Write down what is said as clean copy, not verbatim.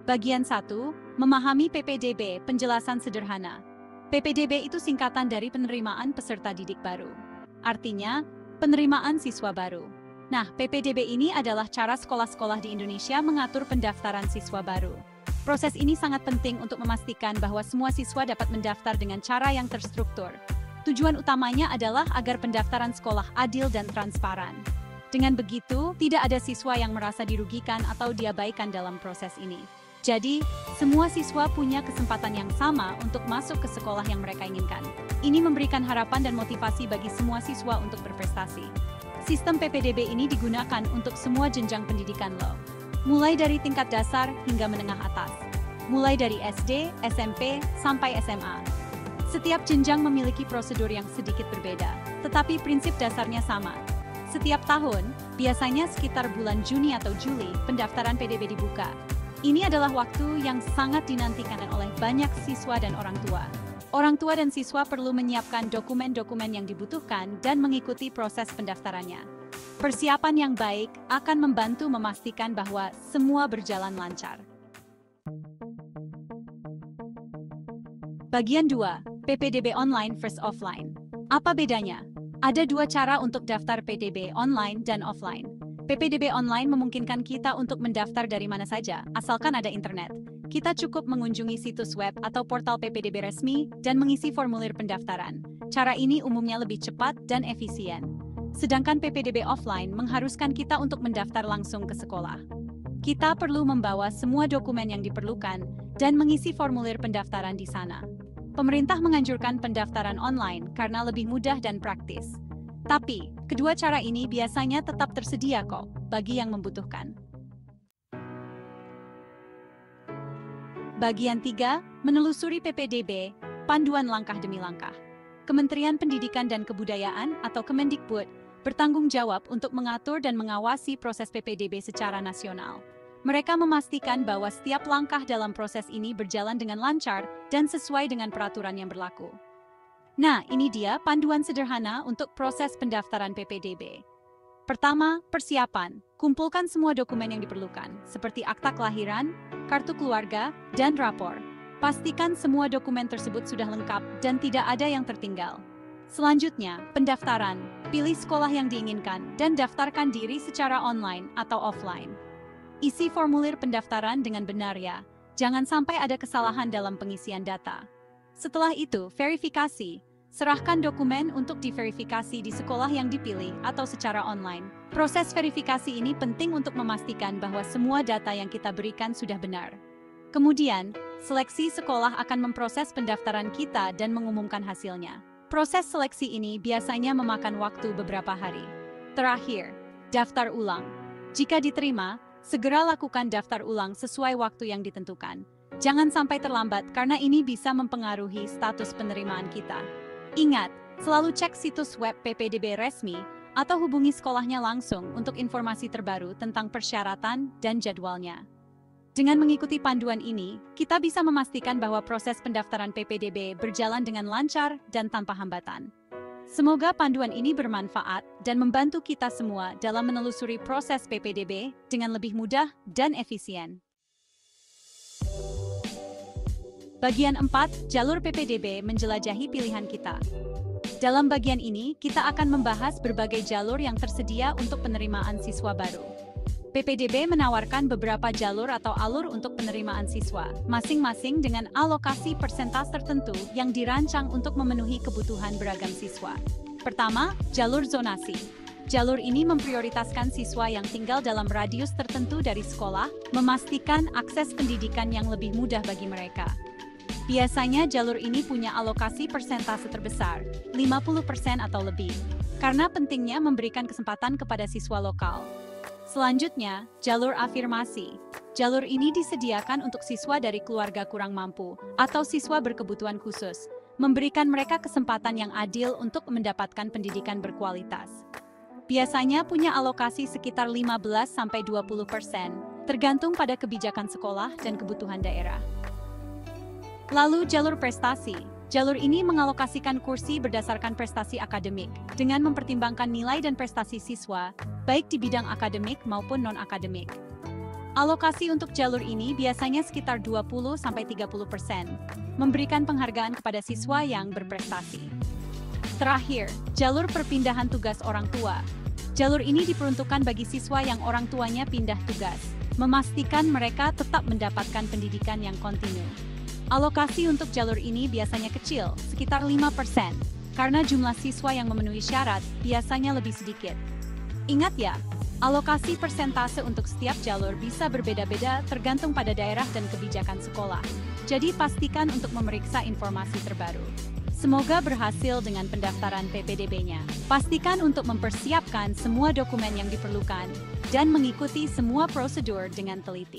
Bagian 1, memahami PPDB, penjelasan sederhana. PPDB itu singkatan dari penerimaan peserta didik baru. Artinya, penerimaan siswa baru. Nah, PPDB ini adalah cara sekolah-sekolah di Indonesia mengatur pendaftaran siswa baru. Proses ini sangat penting untuk memastikan bahwa semua siswa dapat mendaftar dengan cara yang terstruktur. Tujuan utamanya adalah agar pendaftaran sekolah adil dan transparan. Dengan begitu, tidak ada siswa yang merasa dirugikan atau diabaikan dalam proses ini. Jadi, semua siswa punya kesempatan yang sama untuk masuk ke sekolah yang mereka inginkan. Ini memberikan harapan dan motivasi bagi semua siswa untuk berprestasi. Sistem PPDB ini digunakan untuk semua jenjang pendidikan loh. Mulai dari tingkat dasar hingga menengah atas. Mulai dari SD, SMP, sampai SMA. Setiap jenjang memiliki prosedur yang sedikit berbeda, tetapi prinsip dasarnya sama. Setiap tahun, biasanya sekitar bulan Juni atau Juli, pendaftaran PDB dibuka. Ini adalah waktu yang sangat dinantikan oleh banyak siswa dan orang tua. Orang tua dan siswa perlu menyiapkan dokumen-dokumen yang dibutuhkan dan mengikuti proses pendaftarannya. Persiapan yang baik akan membantu memastikan bahwa semua berjalan lancar. Bagian 2, PPDB online versus offline. Apa bedanya? Ada dua cara untuk daftar PDB online dan offline. PPDB online memungkinkan kita untuk mendaftar dari mana saja, asalkan ada internet. Kita cukup mengunjungi situs web atau portal PPDB resmi dan mengisi formulir pendaftaran. Cara ini umumnya lebih cepat dan efisien. Sedangkan PPDB offline mengharuskan kita untuk mendaftar langsung ke sekolah. Kita perlu membawa semua dokumen yang diperlukan dan mengisi formulir pendaftaran di sana. Pemerintah menganjurkan pendaftaran online karena lebih mudah dan praktis. Tapi, kedua cara ini biasanya tetap tersedia kok bagi yang membutuhkan. Bagian 3, menelusuri PPDB, panduan langkah demi langkah. Kementerian Pendidikan dan Kebudayaan atau Kemendikbud bertanggung jawab untuk mengatur dan mengawasi proses PPDB secara nasional. Mereka memastikan bahwa setiap langkah dalam proses ini berjalan dengan lancar dan sesuai dengan peraturan yang berlaku. Nah, ini dia panduan sederhana untuk proses pendaftaran PPDB. Pertama, persiapan. Kumpulkan semua dokumen yang diperlukan, seperti akta kelahiran, kartu keluarga, dan rapor. Pastikan semua dokumen tersebut sudah lengkap dan tidak ada yang tertinggal. Selanjutnya, pendaftaran. Pilih sekolah yang diinginkan dan daftarkan diri secara online atau offline. Isi formulir pendaftaran dengan benar ya. Jangan sampai ada kesalahan dalam pengisian data. Setelah itu, verifikasi. Serahkan dokumen untuk diverifikasi di sekolah yang dipilih atau secara online. Proses verifikasi ini penting untuk memastikan bahwa semua data yang kita berikan sudah benar. Kemudian, seleksi sekolah akan memproses pendaftaran kita dan mengumumkan hasilnya. Proses seleksi ini biasanya memakan waktu beberapa hari. Terakhir, daftar ulang. Jika diterima, segera lakukan daftar ulang sesuai waktu yang ditentukan. Jangan sampai terlambat karena ini bisa mempengaruhi status penerimaan kita. Ingat, selalu cek situs web PPDB resmi atau hubungi sekolahnya langsung untuk informasi terbaru tentang persyaratan dan jadwalnya. Dengan mengikuti panduan ini, kita bisa memastikan bahwa proses pendaftaran PPDB berjalan dengan lancar dan tanpa hambatan. Semoga panduan ini bermanfaat dan membantu kita semua dalam menelusuri proses PPDB dengan lebih mudah dan efisien. Bagian 4, jalur PPDB menjelajahi pilihan kita. Dalam bagian ini, kita akan membahas berbagai jalur yang tersedia untuk penerimaan siswa baru. PPDB menawarkan beberapa jalur atau alur untuk penerimaan siswa, masing-masing dengan alokasi persentase tertentu yang dirancang untuk memenuhi kebutuhan beragam siswa. Pertama, jalur zonasi. Jalur ini memprioritaskan siswa yang tinggal dalam radius tertentu dari sekolah, memastikan akses pendidikan yang lebih mudah bagi mereka. Biasanya jalur ini punya alokasi persentase terbesar, 50% atau lebih, karena pentingnya memberikan kesempatan kepada siswa lokal. Selanjutnya, jalur afirmasi. Jalur ini disediakan untuk siswa dari keluarga kurang mampu atau siswa berkebutuhan khusus, memberikan mereka kesempatan yang adil untuk mendapatkan pendidikan berkualitas. Biasanya punya alokasi sekitar 15-20%, tergantung pada kebijakan sekolah dan kebutuhan daerah. Lalu jalur prestasi. Jalur ini mengalokasikan kursi berdasarkan prestasi akademik, dengan mempertimbangkan nilai dan prestasi siswa, baik di bidang akademik maupun non-akademik. Alokasi untuk jalur ini biasanya sekitar 20-30%, memberikan penghargaan kepada siswa yang berprestasi. Terakhir, jalur perpindahan tugas orang tua. Jalur ini diperuntukkan bagi siswa yang orang tuanya pindah tugas, memastikan mereka tetap mendapatkan pendidikan yang kontinu. Alokasi untuk jalur ini biasanya kecil, sekitar 5%, karena jumlah siswa yang memenuhi syarat biasanya lebih sedikit. Ingat ya, alokasi persentase untuk setiap jalur bisa berbeda-beda tergantung pada daerah dan kebijakan sekolah. Jadi pastikan untuk memeriksa informasi terbaru. Semoga berhasil dengan pendaftaran PPDB-nya. Pastikan untuk mempersiapkan semua dokumen yang diperlukan dan mengikuti semua prosedur dengan teliti.